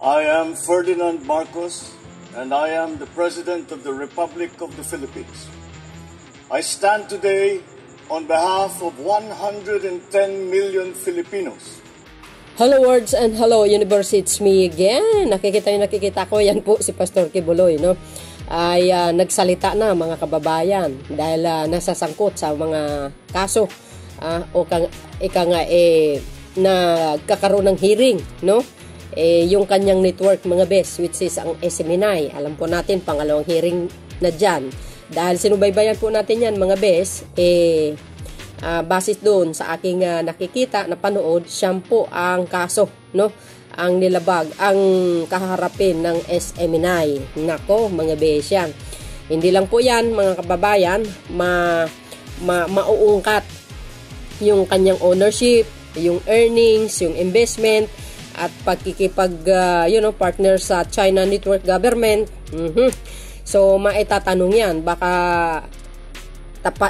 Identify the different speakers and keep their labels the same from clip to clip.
Speaker 1: I am Ferdinand Marcos, and I am the President of the Republic of the Philippines. I stand today on behalf of 110 million Filipinos.
Speaker 2: Hello words and hello universe, it's me again. Nakikita ko, yan po si Pastor Kibuloy, no? Ay nagsalita na mga kababayan dahil nasasangkot sa mga kaso nagkakaroon ng hearing, no? Yung kanyang network mga bes, which is ang SMNI. Alam po natin, pangalawang hearing na dyan. Dahil sinubaybayan po natin yan mga bes, basis doon sa aking nakikita na panood, siyang po ang kaso, no? Ang nilabag, ang kaharapin ng SMNI. Nako mga bes yan. Hindi lang po yan mga kababayan, mauungkat yung kanyang ownership, yung earnings, yung investment, at partner sa China Network Government. So, maitatanong yan. Baka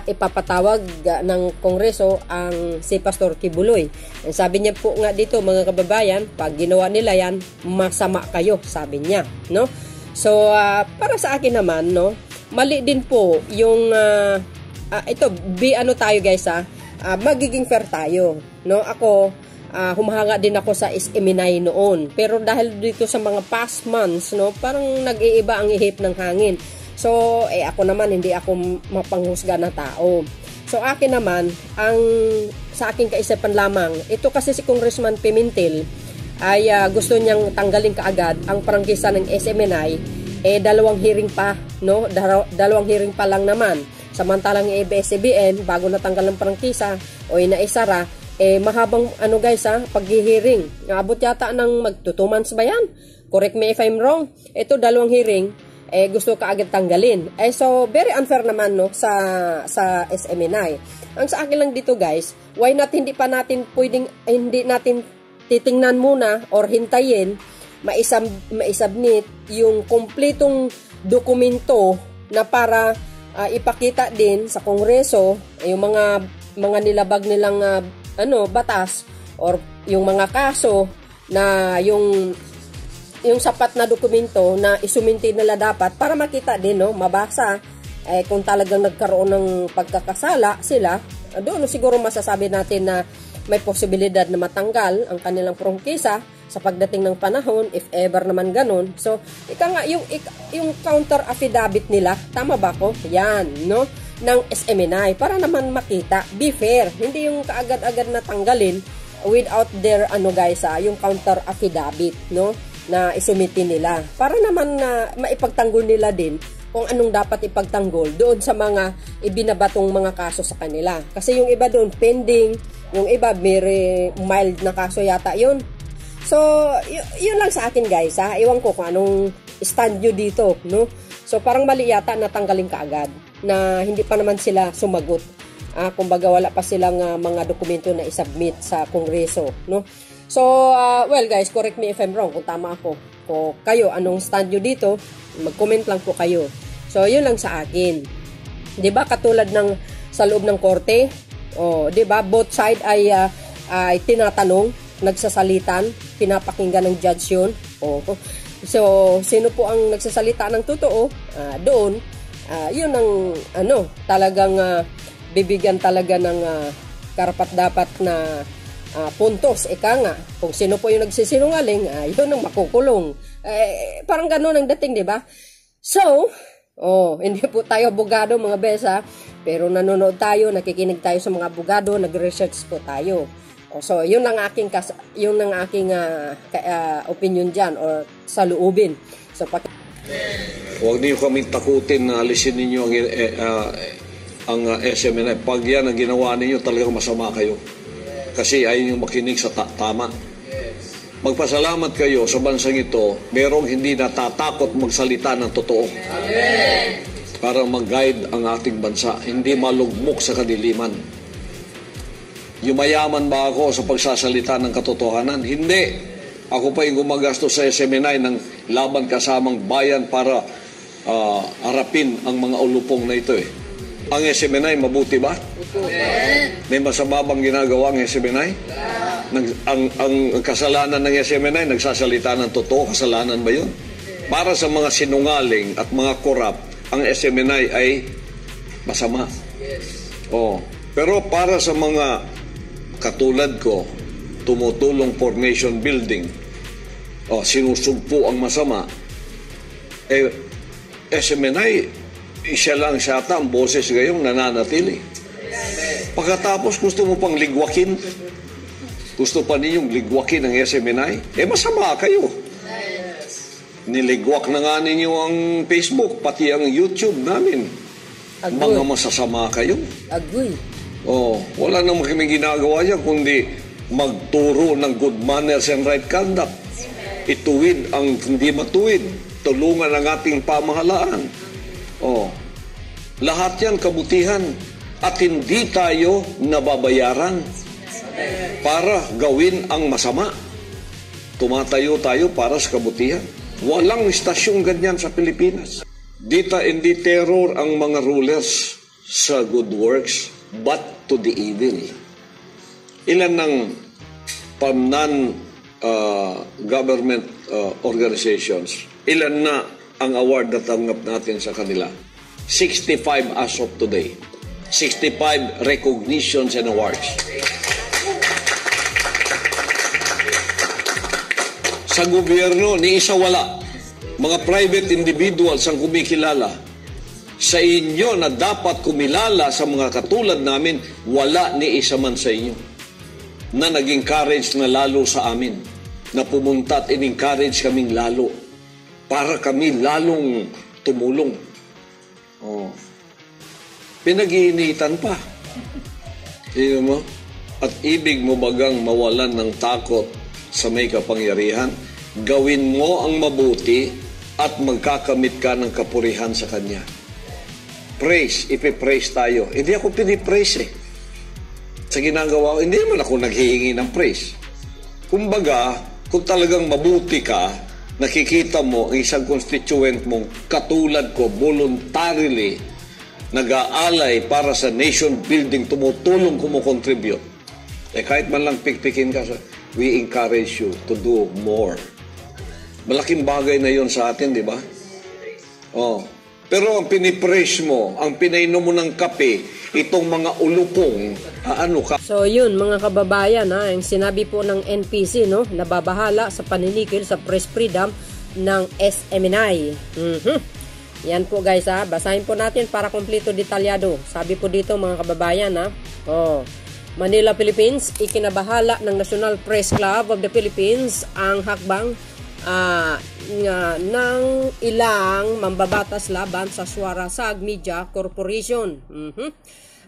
Speaker 2: ipapatawag ng Kongreso ang si Pastor Kibuloy. Sabi niya po nga dito, mga kababayan, pag ginawa nila yan, masama kayo, sabi niya, no? So, para sa akin naman, no, mali din po yung tayo guys, magiging fair tayo, no? Ako, humahanga din ako sa SMNI noon. Pero dahil dito sa mga past months, no, parang nag-iiba ang ihip ng hangin. So, ako naman, hindi ako mapanghusga na tao. So, akin naman, sa aking kaisipan lamang, ito kasi si Congressman Pimentel ay gusto niyang tanggalin kaagad ang prangkisa ng SMNI. Dalawang hearing pa, no? Dalawang hearing pa lang naman. Samantalang ABS-CBN, bago natanggal ng prangkisa o inaisara, mahabang pag-hearing. Naabot yata ng mag-2 months ba yan? Correct me if I'm wrong. Ito, dalawang hearing, gusto ka agad tanggalin. So, very unfair naman, no, sa SMNI. Ang sa akin lang dito, guys, why not hindi natin titingnan muna or hintayin maisubmit yung kompletong dokumento na para ipakita din sa Kongreso yung mga nilabag nilang batas or yung mga kaso na yung sapat na dokumento na isuminti nila dapat para makita din, no, mabasa kung talagang nagkaroon ng pagkakasala sila. Doon siguro masasabi natin na may posibilidad na matanggal ang kanilang prangkisa sa pagdating ng panahon, if ever naman ganun. So, yung counter affidavit nila, tama ba ko? Yan, no? Ng SMNI para naman makita, be fair, hindi yung kaagad-agad na tanggalin without their yung counter affidavit, no, na isumiti nila para naman na maipagtanggol nila din kung anong dapat ipagtanggol doon sa mga ibinabatong mga kaso sa kanila. Kasi yung iba doon pending, yung iba very mild na kaso yata yun. So, yun lang sa akin guys, iwan ko kung anong stand nyo dito, no? So, parang mali yata na tanggalin kaagad na hindi pa naman sila sumagot. Kumbaga wala pa silang mga dokumento na isubmit sa Kongreso, no? So, well guys, correct me if I'm wrong kung tama ako. Kung kayo, anong stand nyo dito, mag-comment lang po kayo. So, yun lang sa akin. 'Di ba katulad ng sa loob ng korte, 'di ba both side ay tinatanong, nagsasalitan, pinapakinggan ng judge yun. So, sino po ang nagsasalita ng totoo? Doon, yun ang talagang bibigyan talaga ng karapat-dapat na puntos. Nga, kung sino po yung nagsisinungaling, yun ang makukulong. Parang gano'n ang dating, di ba? So, hindi po tayo abogado mga besa, pero nanonood tayo, nakikinig tayo sa mga abogado, nag-research po tayo. So, yun ang aking opinion dyan or saluubin. So,
Speaker 3: huwag niyo kaming takutin na alisin ninyo ang SMNI. Pag yan ang ginawa ninyo, talagang masama kayo. Kasi ayaw nyo makinig sa tama. Magpasalamat kayo sa bansang ito, merong hindi natatakot magsalita ng totoo. Para mag-guide ang ating bansa, hindi malugmok sa kadiliman. Yumayaman ba ako sa pagsasalita ng katotohanan? Hindi. Ako pa yung gumagastos sa SMNI ng laban kasamang bayan para harapin ang mga ulupong na ito. Ang SMNI, mabuti ba? May masama bang ginagawa ang SMNI? Ang kasalanan ng SMNI, nagsasalita ng totoo, kasalanan ba yun? Para sa mga sinungaling at mga korap, ang SMNI ay masama. Oh. Pero para sa mga katulad ko, tumutulong for nation building, sinusugpo ang masama, SMNI, siya lang siyata ang boses ngayong nananatili. Pagkatapos gusto mo pang ligwakin, gusto pa ninyong ligwakin ang SMNI, masama kayo. Niligwak na nga ninyo ang Facebook, pati ang YouTube namin.
Speaker 2: Agoy.
Speaker 3: Mga masasama kayo.
Speaker 2: Agoy.
Speaker 3: Wala naman kami ginagawa yan, kundi magturo ng good manners and right conduct. Ituwid ang hindi matuwid. Tulungan ang ating pamahalaan. Lahat yan kabutihan. At hindi tayo nababayaran para gawin ang masama. Tumatayo tayo para sa kabutihan. Walang istasyong ganyan sa Pilipinas. Hindi terror ang mga rulers sa good works, but to the evil. Ilan ng non-government organizations, ilan na ang award na tanggap natin sa kanila? 65 as of today. 65 recognitions and awards. Sa gobyerno, ni isa wala. Mga private individuals ang kumikilala. Sa inyo na dapat kumilala sa mga katulad namin, wala ni isa man sa inyo na naging courage na lalo sa amin, na pumunta at in-encourage kaming lalo para kami lalong tumulong. Pinag-iinitan pa. Mo? At ibig mo bagang mawalan ng takot sa may kapangyarihan? Gawin mo ang mabuti at magkakamit ka ng kapurihan sa Kanya. Praise, ipipraise tayo. Hindi ako pinipraise sa ginagawa ko, hindi naman ako naghihingi ng praise. Kumbaga, kung talagang mabuti ka, nakikita mo ang isang constituent mong katulad ko, voluntarily, nag-aalay para sa nation building, tumutulong, kumukontribute. Kahit man lang pikpikin ka, we encourage you to do more. Malaking bagay na yon sa atin, di ba? Pero ang pinipraise mo, ang pinainom mo ng kape, itong mga ulupong, ano ka?
Speaker 2: So yun mga kababayan, yung sinabi po ng NPC, nababahala sa paninikil sa press freedom ng SMNI. Yan po guys, basahin po natin para kompleto detalyado. Sabi po dito mga kababayan, Manila, Philippines, ikinabahala ng National Press Club of the Philippines ang hakbang ng ilang mambabatas laban sa Swarasag Media Corporation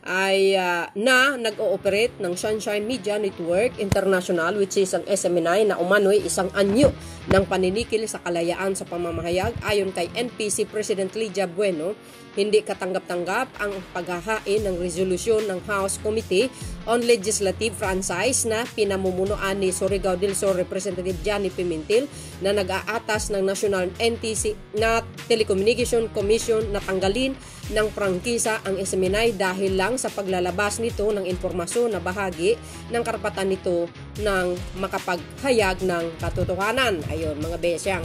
Speaker 2: ay na nag-ooperate ng Sunshine Media Network International, which is ang SMNI, na umano'y isang anyo ng paninikil sa kalayaan sa pamamahayag. Ayon kay NPC President Lydia Bueno, hindi katanggap-tanggap ang paghahain ng resolusyon ng House Committee on Legislative Franchise na pinamumunuan ni Surigao del Sur Representative Johnny Pimentel na nag-aatas ng National NTC na Telecommunication Commission na tanggalin ng prangkisa ang SMNI dahil lang sa paglalabas nito ng impormasyon na bahagi ng karapatan nito ng makapaghayag ng katotohanan. Ayun mga besyang,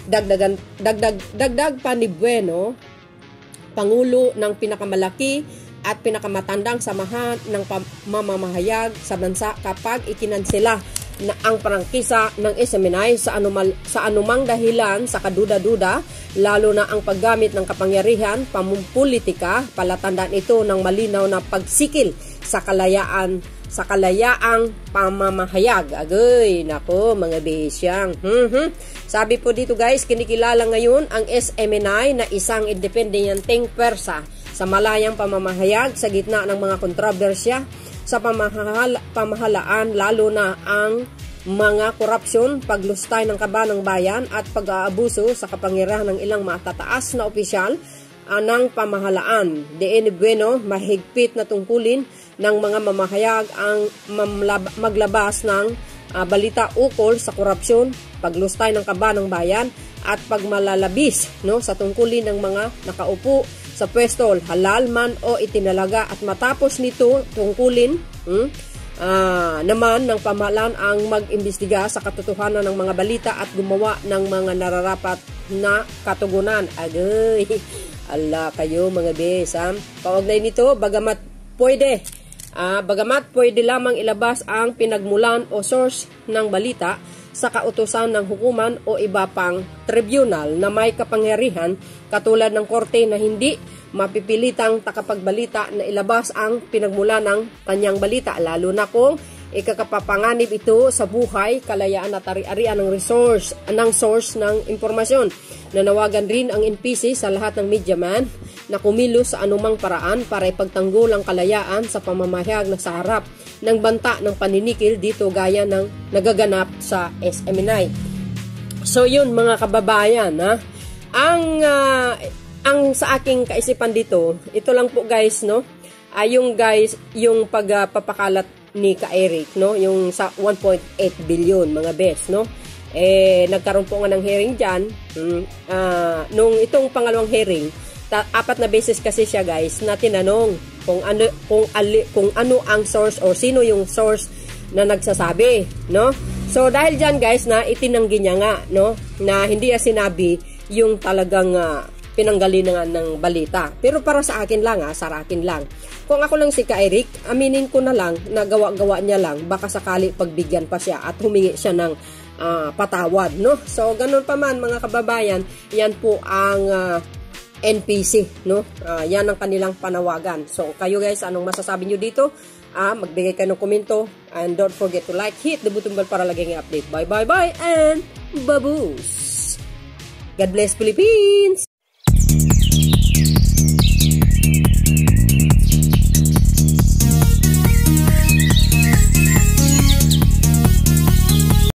Speaker 2: Dagdag pa ni Bueno, Pangulo ng pinakamalaki at pinakamatandang samahan ng mamamahayag sa bansa kapag ikinansela na ang prangkisa ng SMNI sa anumang dahilan sa kaduda-duda, lalo na ang paggamit ng kapangyarihan, pamumulitika, palatandaan ito ng malinaw na pagsikil sa kalayaang pamamahayag. Agoy, nako mga besyang. Sabi po dito guys, kinikilala ngayon ang SMNI na isang independenteng pwersa sa malayang pamamahayag sa gitna ng mga kontrobersya sa pamahalaan, lalo na ang mga korupsyon, paglustay ng kaba ng bayan at pag-aabuso sa kapangyarihan ng ilang matataas na opisyal ng pamahalaan. Diin Bueno, mahigpit na tungkulin ng mga mamahayag ang maglabas ng balita ukol sa korupsyon, paglustay ng kaba ng bayan at pagmalalabis sa tungkulin ng mga nakaupo sa pwesto, halal man o itinalaga, at matapos nito tungkulin naman ng pamahalaan ang mag-imbestiga sa katotohanan ng mga balita at gumawa ng mga nararapat na katugunan. Agay, ala kayo mga bes. Kaugnay nito, bagamat pwede lamang ilabas ang pinagmulan o source ng balita sa kautusan ng hukuman o iba pang tribunal na may kapangyarihan katulad ng korte na hindi mapipilitang takapagbalita na ilabas ang pinagmula ng kanyang balita, lalo na kung ikakapapanganib ito sa buhay, kalayaan at ari-arian ng source ng impormasyon. Nanawagan rin ang NPC sa lahat ng mediaman na kumilos sa anumang paraan para ipagtanggol ang kalayaan sa pamamahayag na sa harap ng banta ng paninikil dito gaya ng nagaganap sa SMNI. So yun mga kababayan, ang sa aking kaisipan dito, ito lang po guys, no? Yung pagpapakalat ni Ka-Eric, no? Yung sa 1.8 billion mga bes, no? Nagkaroon po nga ng hearing diyan. Nung itong pangalawang hearing, 4 na beses kasi siya guys na tinanong kung ano ang source o sino yung source na nagsasabi, no? So dahil diyan guys na itinanggi niya nga, no, na hindi niya sinabi yung talagang pinanggalingan ng balita. Pero para sa akin lang, sa akin lang. Kung ako lang si Ka-Eric, aminin ko na lang na gawa-gawa niya lang, baka sakali pagbigyan pa siya at humingi siya ng patawad, no? So ganun pa man mga kababayan, yan po ang NPC, no? Yan ang kanilang panawagan. So kayo guys, anong masasabi nyo dito? Magbigay kayo ng komento and don't forget to like, hit the button bell para laging i-update. Bye and baboos! God bless Philippines!